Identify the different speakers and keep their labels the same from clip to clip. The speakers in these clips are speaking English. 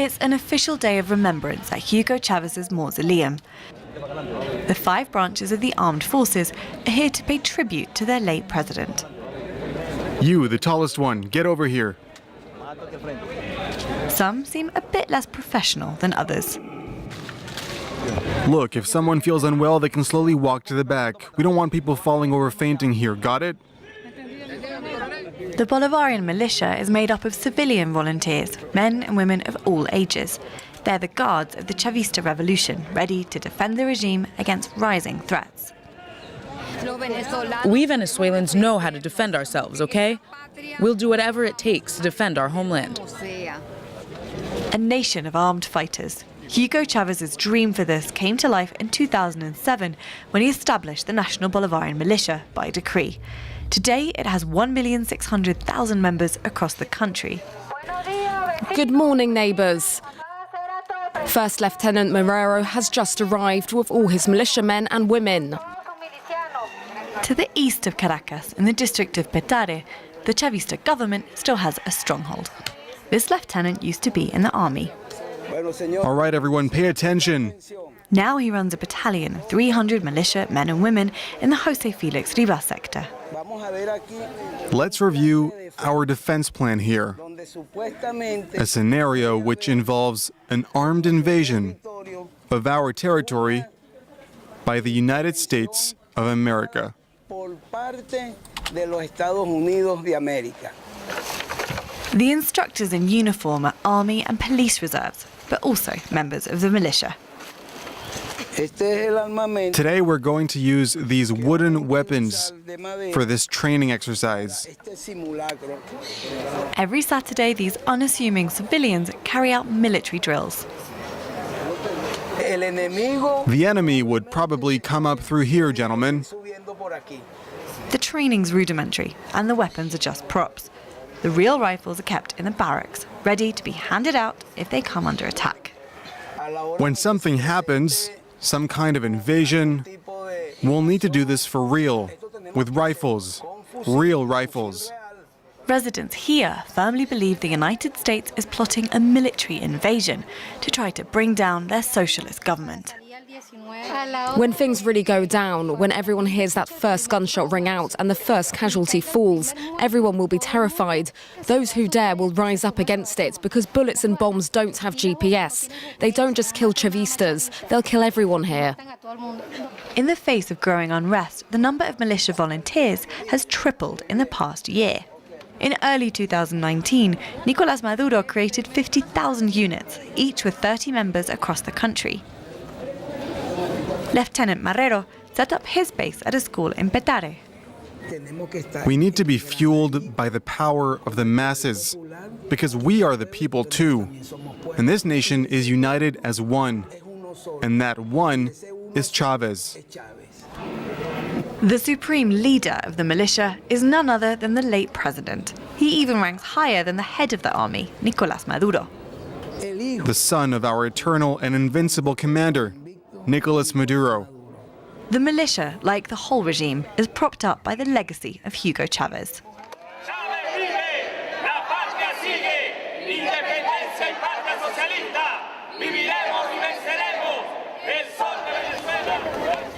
Speaker 1: It's an official day of remembrance at Hugo Chavez's mausoleum. The 5 branches of the armed forces are here to pay tribute to their late president.
Speaker 2: You, the tallest one, get over here.
Speaker 1: Some seem a bit less professional than others.
Speaker 2: Look, if someone feels unwell, they can slowly walk to the back. We don't want people falling over fainting here, got it?
Speaker 1: The Bolivarian Militia is made up of civilian volunteers, men and women of all ages. They're the guards of the Chavista revolution, ready to defend the regime against rising threats.
Speaker 3: We Venezuelans know how to defend ourselves, okay? We'll do whatever it takes to defend our homeland.
Speaker 1: A nation of armed fighters. Hugo Chavez's dream for this came to life in 2007 when he established the National Bolivarian Militia by decree. Today, it has 1,600,000 members across the country.
Speaker 4: Good morning, neighbours. First Lieutenant Maduro has just arrived with all his militiamen and women.
Speaker 1: To the east of Caracas, in the district of Petare, the Chavista government still has a stronghold. This lieutenant used to be in the army.
Speaker 2: All right, everyone, pay attention.
Speaker 1: Now he runs a battalion of 300 militia men and women in the Jose Felix Rivas sector.
Speaker 2: Let's review our defense plan here. A scenario which involves an armed invasion of our territory by the United States of America.
Speaker 1: The instructors in uniform are army and police reserves, but also members of the militia.
Speaker 2: Today we're going to use these wooden weapons for this training exercise.
Speaker 1: Every Saturday, these unassuming civilians carry out military drills.
Speaker 2: The enemy would probably come up through here, gentlemen.
Speaker 1: The training's rudimentary, and the weapons are just props. The real rifles are kept in the barracks, ready to be handed out if they come under attack.
Speaker 2: When something happens, some kind of invasion, we'll need to do this for real, with rifles, real rifles.
Speaker 1: Residents here firmly believe the United States is plotting a military invasion to try to bring down their socialist government.
Speaker 4: When things really go down, when everyone hears that first gunshot ring out and the first casualty falls, everyone will be terrified. Those who dare will rise up against it because bullets and bombs don't have GPS. They don't just kill Chavistas, they'll kill everyone here.
Speaker 1: In the face of growing unrest, the number of militia volunteers has tripled in the past year. In early 2019, Nicolas Maduro created 50,000 units, each with 30 members across the country. Lieutenant Maduro set up his base at a school in Petare.
Speaker 2: We need to be fueled by the power of the masses, because we are the people too. And this nation is united as one, and that one is Chavez.
Speaker 1: The supreme leader of the militia is none other than the late president. He even ranks higher than the head of the army, Nicolas Maduro.
Speaker 2: The son of our eternal and invincible commander, Nicolas Maduro.
Speaker 1: The militia, like the whole regime, is propped up by the legacy of Hugo Chavez.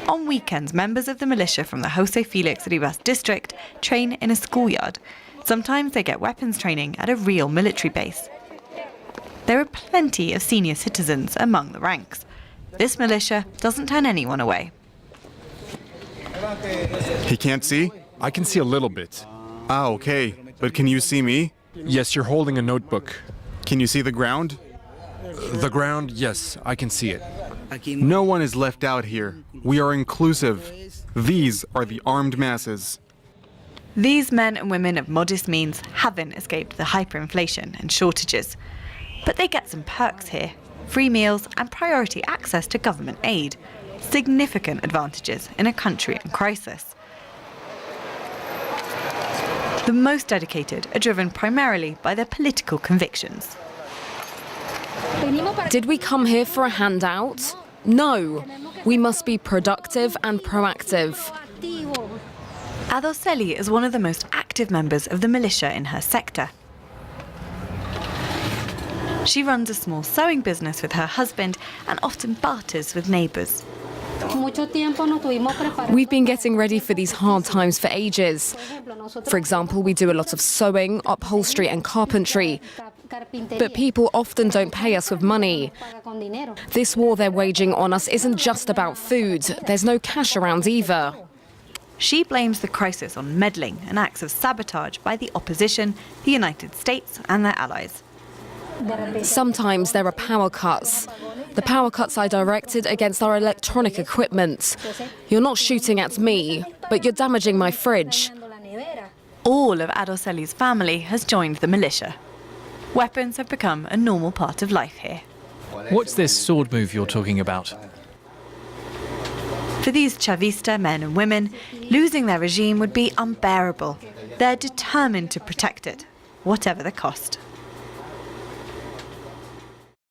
Speaker 1: On weekends, members of the militia from the Jose Felix Rivas district train in a schoolyard. Sometimes they get weapons training at a real military base. There are plenty of senior citizens among the ranks. This militia doesn't turn anyone away.
Speaker 2: He can't see?
Speaker 5: I can see a little bit.
Speaker 2: Ah, okay. But can you see me?
Speaker 5: Yes, you're holding a notebook.
Speaker 2: Can you see the ground?
Speaker 5: The ground, yes, I can see it.
Speaker 2: No one is left out here. We are inclusive. These are the armed masses.
Speaker 1: These men and women of modest means haven't escaped the hyperinflation and shortages. But they get some perks here. Free meals and priority access to government aid. Significant advantages in a country in crisis. The most dedicated are driven primarily by their political convictions.
Speaker 4: Did we come here for a handout? No. We must be productive and proactive.
Speaker 1: Adoseli is one of the most active members of the militia in her sector. She runs a small sewing business with her husband and often barters with neighbours.
Speaker 4: We've been getting ready for these hard times for ages. For example, we do a lot of sewing, upholstery and carpentry. But people often don't pay us with money. This war they're waging on us isn't just about food. There's no cash around either.
Speaker 1: She blames the crisis on meddling and acts of sabotage by the opposition, the United States and their allies.
Speaker 4: Sometimes there are power cuts. The power cuts are directed against our electronic equipment. You're not shooting at me, but you're damaging my fridge.
Speaker 1: All of Adoseli's family has joined the militia. Weapons have become a normal part of life here.
Speaker 6: What's this sword move you're talking about?
Speaker 1: For these Chavista men and women, losing their regime would be unbearable. They're determined to protect it, whatever the cost.